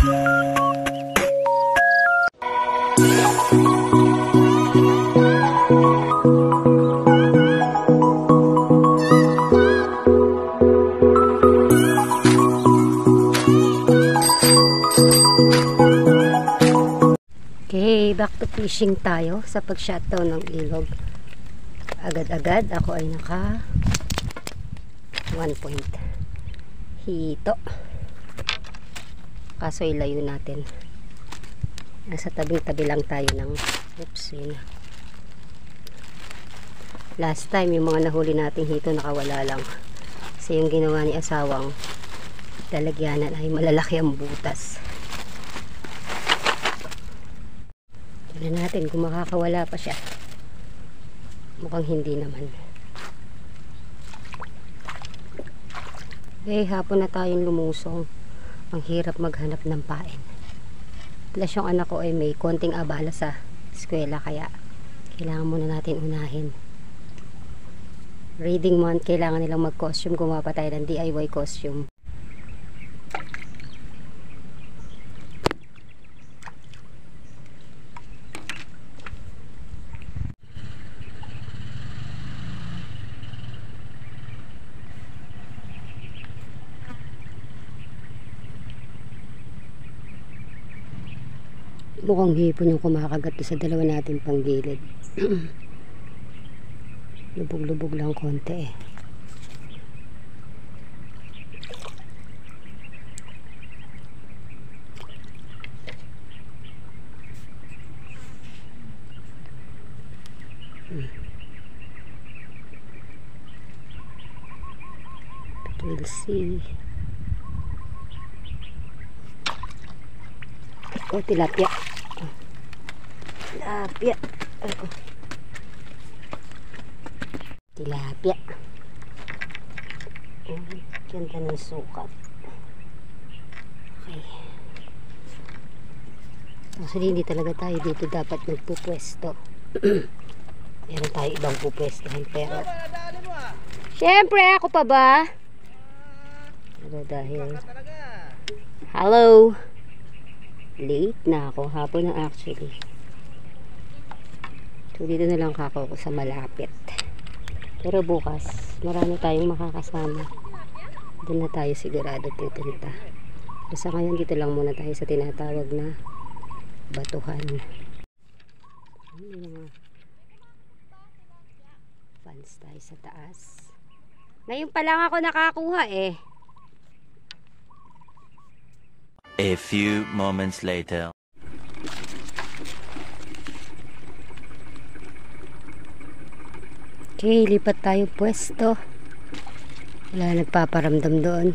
Okay, back to fishing tayo sa pag-shutdown ng ilog. Agad-agad ako ay naka 1 point hito. Kaso ilayo natin. Nasa tabing-tabi lang tayo ng oops, yun. Last time yung mga nahuli nating hito nakawala lang. Kasi yung ginawa ni asawang lalagyanan ay malalaki ang butas. Tignan natin kung makakawala pa siya. Mukhang hindi naman. Okay, hapon na tayong lumusong. Ang hirap maghanap ng pain. Plus yung anak ko ay may konting abala sa eskwela, kaya kailangan muna natin unahin. Reading month, kailangan nilang mag-costume. Gumawa tayo ng DIY costume. Mukhang hipon yung kumakagat sa dalawa natin panggilid. Lubog-lubog lang konti eh. We'll see. Oh, tilapia. Tilapia. Tilapia. Ganda ng sukat. Okay. Actually, hindi talaga tayo dito dapat magpupwesto. Meron tayo ibang pupwestohan, pero syempre, ako pa ba? Pero dahil hello, late na ako. Hapon na actually. So dito na lang ako sa malapit. Pero bukas marami tayong makakasama. Doon na tayo sigurado pupunta. Basta ngayon dito lang muna tayo sa tinatawag na batuhan. Mga fans tayo sa taas. Ngayon pa lang ako nakakuha eh. A few moments later. Okay, lipat tayo pwesto. Wala nagpaparamdam doon.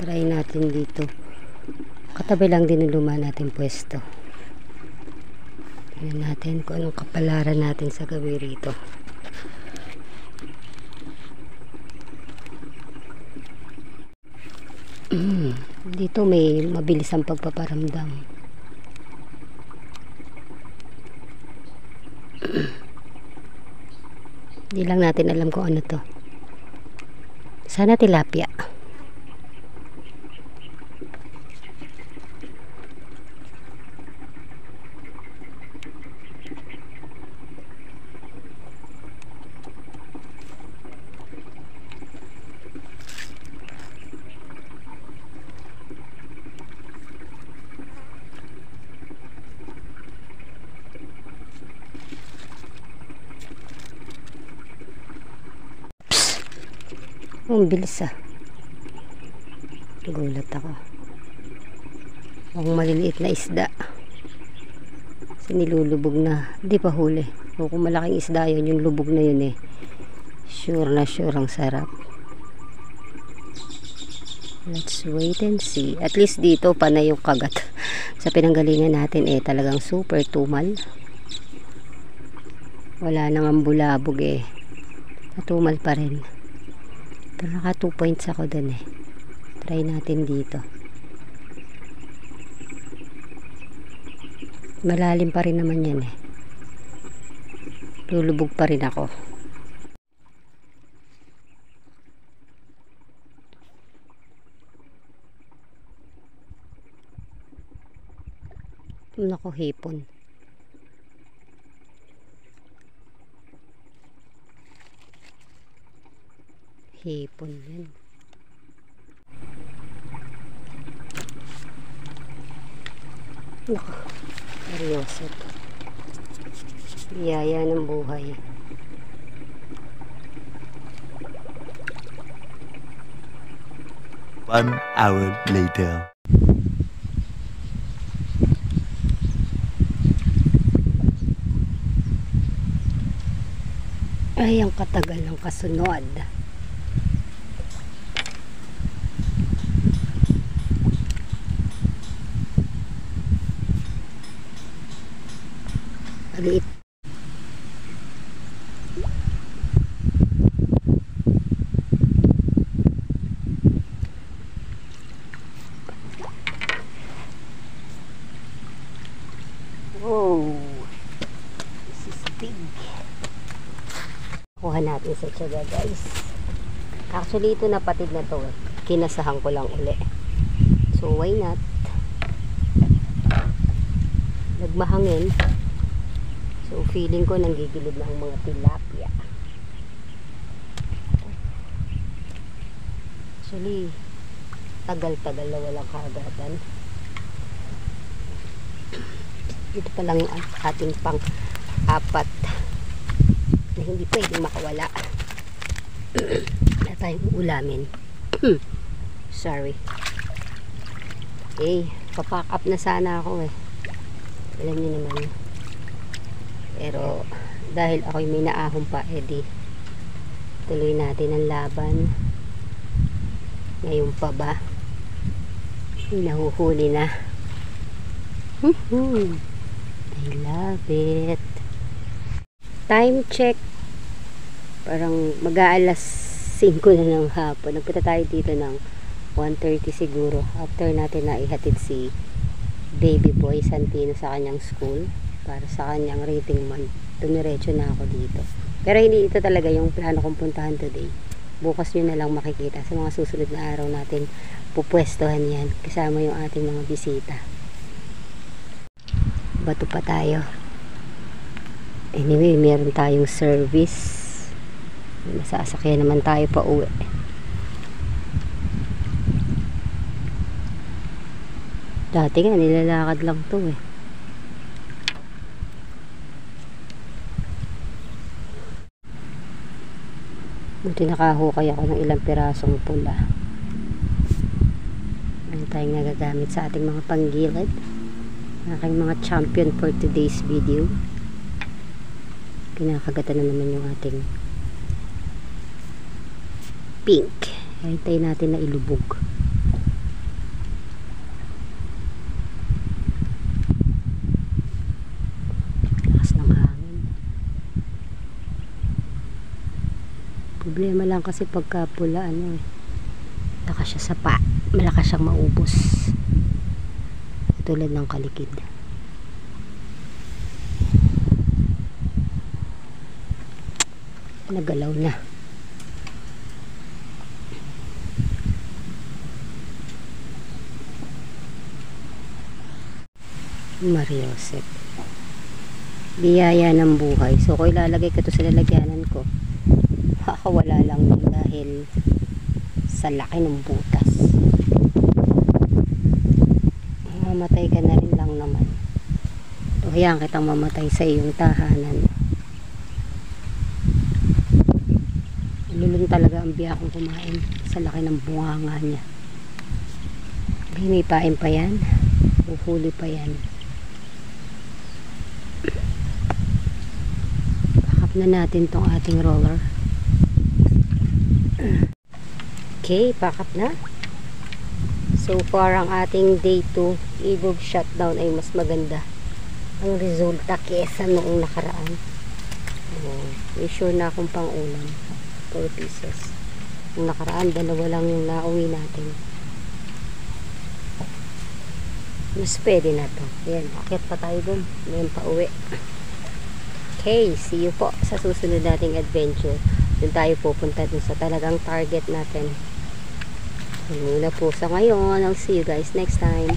Try natin dito. Katabi lang din yung luma natin pwesto. Tingnan natin kung anong kapalaran natin sa gabi rito. Dito may mabilis ang pagpaparamdam. Hindi lang natin alam kung ano to. Sana tilapia. Ang bilis ah. Gulat ako. Ang maliliit na isda. Kasi nilulubog na. Hindi pa huli. O kung malaking isda yun, yung lubog na yun eh. Sure na sure ang sarap. Let's wait and see. At least dito panay yung kagat. Sa pinanggalingan natin eh talagang super tumal. Wala nang ang bulabog eh. Natumal pa rin. Pero naka 2 points ako dun eh. Try natin dito. Malalim pa rin naman yan eh. Lulubog pa rin ako. Nako, hipon. Hipon yan. Nako, seryoso. Biyaya ng buhay. One hour later. Ay, ang katagal ng kasunod. Maliit. Oh, this is big. Kuha natin sa tiyaga, guys. Actually, ito napatid na to. Kinasahan ko lang uli. So, why not? Nagmahangin. So, feeling ko nanggigilid na ang mga tilapia. Actually, tagal-tagal na walang kagatan. Ito pa lang yung ating pang-apat na hindi pwedeng makawala. Wala tayong ulamin. Sorry. Okay, papack up na sana ako eh. Alam niyo naman. Pero dahil ako'y may naahon pa, edi tuloy natin ang laban. Ngayon pa ba? Nahuhuli na. I love it. Time check. Parang mag-aalas 5 na ng hapon. Nagpunta tayo dito ng 1:30 siguro. After natin na ihatid si baby boy Santino sa kanyang school para sa kanyang rating month. Tumiretso na ako dito. Pero hindi ito talaga yung plano kong puntahan today. Bukas nyo na lang makikita sa mga susunod na araw natin pupwestohan yan. Kasama yung ating mga bisita. Bato pa tayo. Anyway, meron tayong service. Masasakyan naman tayo pa uwi. Dati nga nilalakad lang to eh. Buti nakahukay ako ng ilang pirasong pula. Ano tayong nagagamit sa ating mga panggilid. Aking mga champion for today's video. Kinakagatan na naman yung ating pink. Hintay natin na ilubog. Lakas ng hangin. Problema lang kasi pagka pula malakas siya sa malakas siyang maubos. Tulad ng kalikid. Nagalaw na. Mariosep. Biyaya ng buhay. So, kung ilalagay ko ito sa lalagyanan ko, makakawala lang yun dahil sa laki ng butas. Mamatay ka na rin lang naman. O hayaan kitang mamatay sa iyong tahanan. Lulun talaga ang biya kong kumain sa laki ng bunganga niya. Hinipain pa yan. Uhuli pa yan. Pakap na natin tong ating roller. Okay, pakap na. So far, ang ating day 2 Eagle shutdown ay mas maganda ang resulta kesa noong nakaraan. May sure na akong pang ulam. 4 pieces. Noong nakaraan, 2 lang yung nauwi natin. Mas pwede na to. Ayan, akit pa tayo dun. Ngayon pa uwi. Okay, see you po sa susunod nating adventure. Doon tayo pupunta dun sa talagang target natin. Muna po sa ngayon. I'll see you guys next time.